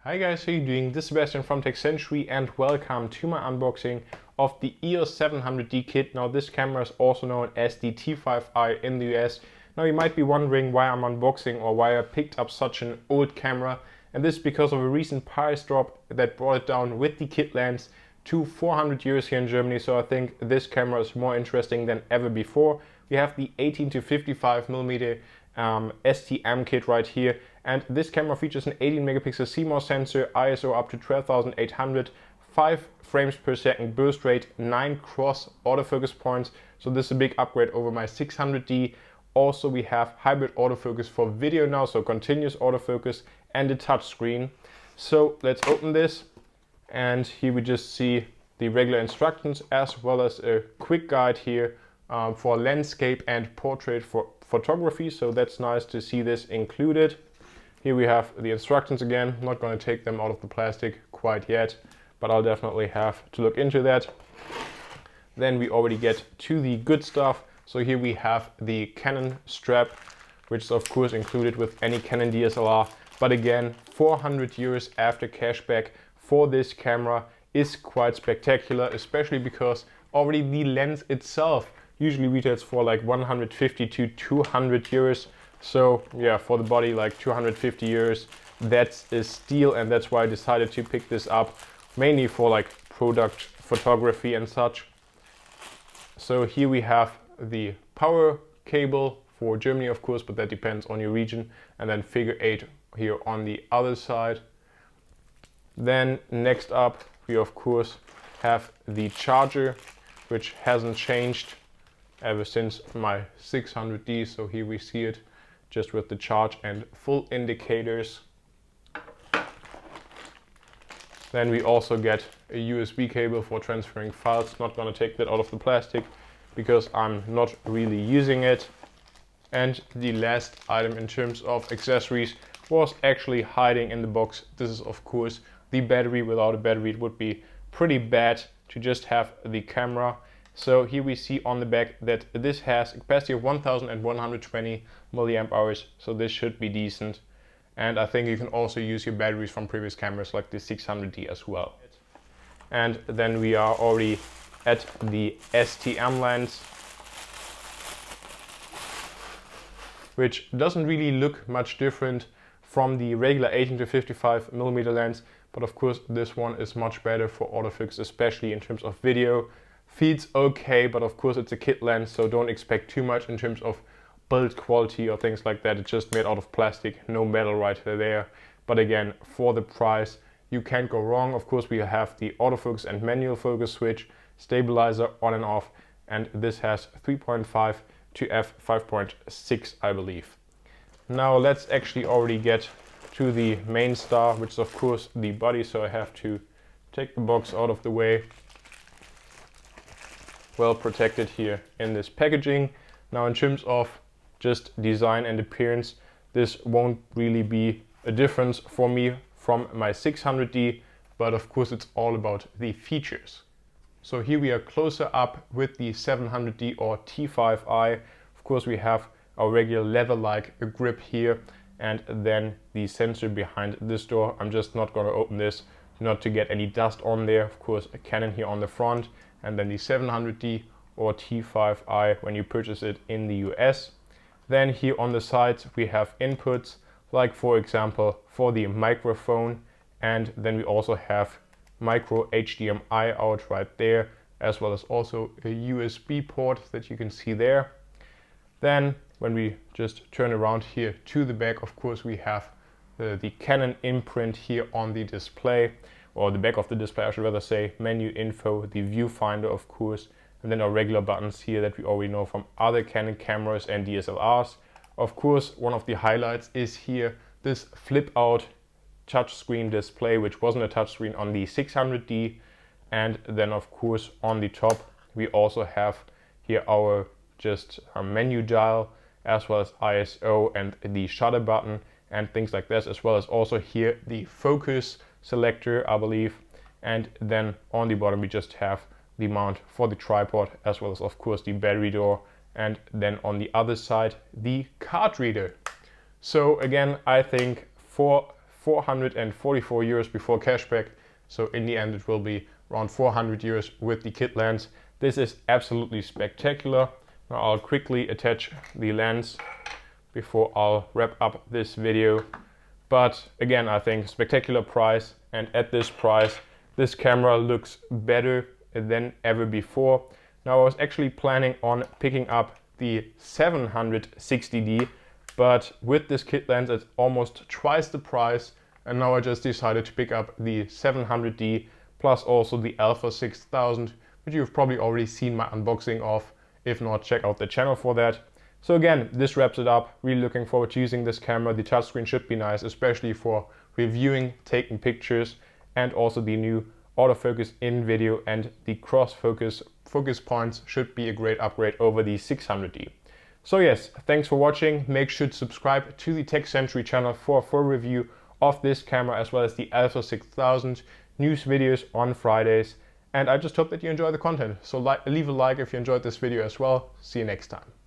Hi guys, how are you doing? This is Sebastian from techcentury and welcome to my unboxing of the EOS 700D kit. Now this camera is also known as the T5i in the US. Now you might be wondering why I'm unboxing or why I picked up such an old camera, and this is because of a recent price drop that brought it down with the kit lens to 400 euros here in Germany. So I think this camera is more interesting than ever before. We have the 18-55mm STM kit right here, and this camera features an 18-megapixel CMOS sensor, ISO up to 12,800, 5 frames per second burst rate, 9 cross autofocus points, so this is a big upgrade over my 600D. Also we have hybrid autofocus for video now, so continuous autofocus, and a touch screen. So let's open this, and here we just see the regular instructions as well as a quick guide here for landscape and portrait for photography, so that's nice to see this included. Here we have the instructions again. I'm not going to take them out of the plastic quite yet, but I'll definitely have to look into that. Then we already get to the good stuff. So here we have the Canon strap, which is of course included with any Canon DSLR, but again 400 euros after cashback for this camera is quite spectacular, especially because already the lens itself usually retails for like 150 to 200 euros. So yeah, for the body, like 250 euros, that's a steal, and that's why I decided to pick this up, mainly for like product photography and such. So here we have the power cable for Germany, of course, but that depends on your region, and then figure 8 here on the other side. Then next up, we of course have the charger, which hasn't changed ever since my 600D. So here we see it just with the charge and full indicators. Then we also get a USB cable for transferring files. Not gonna take that out of the plastic because I'm not really using it. And the last item in terms of accessories was actually hiding in the box. This is of course the battery. Without a battery it would be pretty bad to just have the camera. So here we see on the back that this has a capacity of 1120 milliamp hours, so this should be decent. And I think you can also use your batteries from previous cameras like the 600D as well. And then we are already at the STM lens, which doesn't really look much different from the regular 18-55mm lens, but of course this one is much better for autofocus, especially in terms of video. Feeds okay, but of course it's a kit lens, so don't expect too much in terms of build quality or things like that. It's just made out of plastic, no metal right there. But again, for the price, you can't go wrong. Of course we have the autofocus and manual focus switch, stabilizer on and off, and this has 3.5 to f5.6, I believe. Now let's actually already get to the main star, which is of course the body, so I have to take the box out of the way. Well protected here in this packaging. Now in terms of just design and appearance, this won't really be a difference for me from my 600D, but of course it's all about the features. So here we are closer up with the 700D or T5i. Of course we have our regular leather-like grip here, and then the sensor behind this door. I'm just not going to open this, not to get any dust on there. Of course a Canon here on the front, and then the 700D or T5i when you purchase it in the US. Then here on the sides we have inputs, like for example for the microphone, and then we also have micro HDMI out right there, as well as also a USB port that you can see there. Then when we just turn around here to the back, of course we have the Canon imprint here on the display, or the back of the display I should rather say, menu info, the viewfinder of course, and then our regular buttons here that we already know from other Canon cameras and DSLRs. Of course one of the highlights is here this flip out touchscreen display, which wasn't a touchscreen on the 600D. And then of course on the top we also have here our menu dial, as well as ISO and the shutter button and things like this, as well as also here the focus selector, I believe. And then on the bottom we just have the mount for the tripod, as well as of course the battery door, and then on the other side the card reader. So again, I think for 444 euros before cashback. So in the end it will be around 400 euros with the kit lens. This is absolutely spectacular. Now I'll quickly attach the lens before I'll wrap up this video. But again, I think spectacular price, and at this price this camera looks better than ever before. Now I was actually planning on picking up the 760D, but with this kit lens it's almost twice the price, and now I just decided to pick up the 700D plus also the Alpha 6000, which you've probably already seen my unboxing of. If not, check out the channel for that. So again, this wraps it up. Really looking forward to using this camera. The touchscreen should be nice, especially for reviewing, taking pictures, and also the new autofocus in video and the cross focus points should be a great upgrade over the 600D. So yes, thanks for watching. Make sure to subscribe to the techcentury channel for a full review of this camera as well as the Alpha 6000 news videos on Fridays. And I just hope that you enjoy the content. So leave a like if you enjoyed this video as well. See you next time.